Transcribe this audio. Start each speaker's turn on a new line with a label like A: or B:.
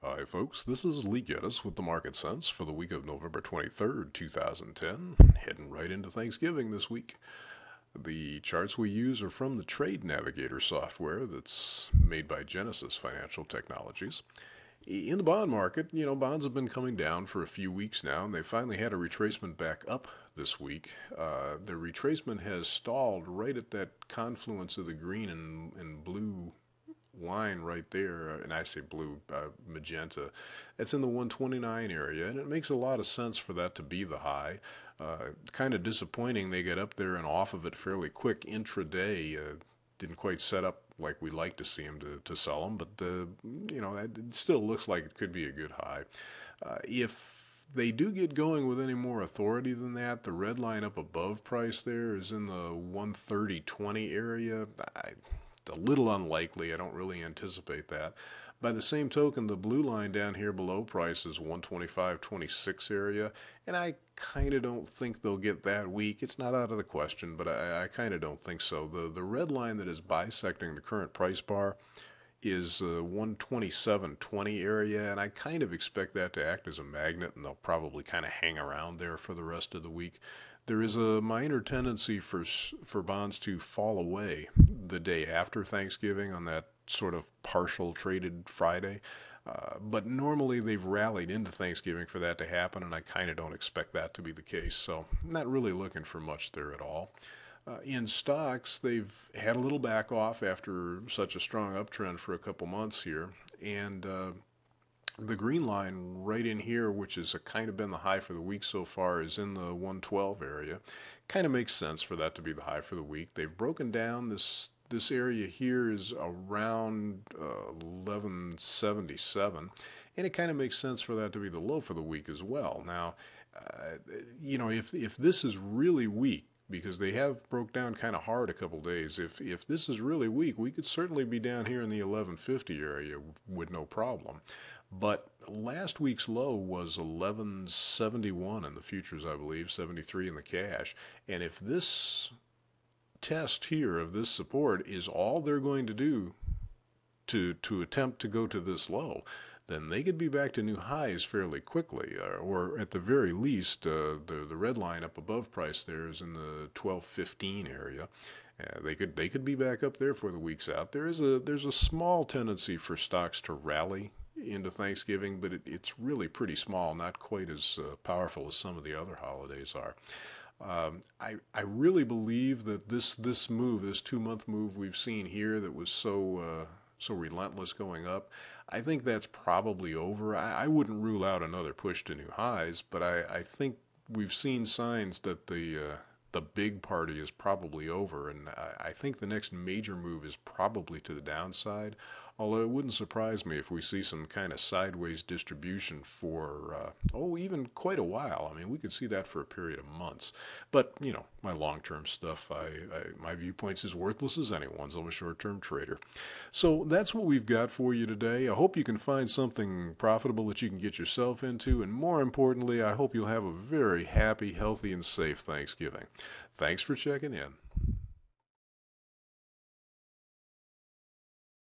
A: Hi, folks. This is Lee Gettess with the Market Sense for the week of November 23rd, 2010. Heading right into Thanksgiving this week. The charts we use are from the Trade Navigator software that's made by Genesis Financial Technologies. In the bond market, bonds have been coming down for a few weeks now, and they finally had a retracement back up this week. The retracement has stalled right at that confluence of the green and blue line right there, and I say blue, magenta. It's in the 129 area, and it makes a lot of sense for that to be the high. Kind of disappointing they get up there and off of it fairly quick intraday. Didn't quite set up like we like to see them to sell them, but it still looks like it could be a good high. If they do get going with any more authority than that, the red line up above price there is in the 130.20 area. A little unlikely. I don't really anticipate that. By the same token, the blue line down here below price is 125.26 area, and I kind of don't think they'll get that weak. It's not out of the question, but I kind of don't think so. The red line that is bisecting the current price bar is 127.20 area, and I kind of expect that to act as a magnet, and they'll probably kind of hang around there for the rest of the week. There is a minor tendency for bonds to fall away the day after Thanksgiving on that sort of partial traded Friday. But normally they've rallied into Thanksgiving for that to happen, and I kind of don't expect that to be the case. So I'm not really looking for much there at all. In stocks, they've had a little back off after such a strong uptrend for a couple months here. And the green line right in here, which has kind of been the high for the week so far, is in the 112 area. Kind of makes sense for that to be the high for the week. They've broken down this area here is around 1177, and it kind of makes sense for that to be the low for the week as well. Now, if this is really weak, because they have broke down kind of hard a couple days. If this is really weak, we could certainly be down here in the 1150 area with no problem. But last week's low was 1171 in the futures, I believe, 73 in the cash. And if this test here of this support is all they're going to do to attempt to go to this low, then they could be back to new highs fairly quickly, or at the very least, the red line up above price there is in the 1215 area. They could be back up there for the weeks out. There's a small tendency for stocks to rally into Thanksgiving, but it's really pretty small, not quite as powerful as some of the other holidays are. I really believe that this move, this 2 month move we've seen here that was so relentless going up, I think that's probably over. I wouldn't rule out another push to new highs, but I think we've seen signs that the big party is probably over, and I think the next major move is probably to the downside. Although it wouldn't surprise me if we see some kind of sideways distribution for, even quite a while. I mean, we could see that for a period of months. But, my long-term stuff, my viewpoint's as worthless as anyone's. I'm a short-term trader. So that's what we've got for you today. I hope you can find something profitable that you can get yourself into. And more importantly, I hope you'll have a very happy, healthy, and safe Thanksgiving. Thanks for checking in.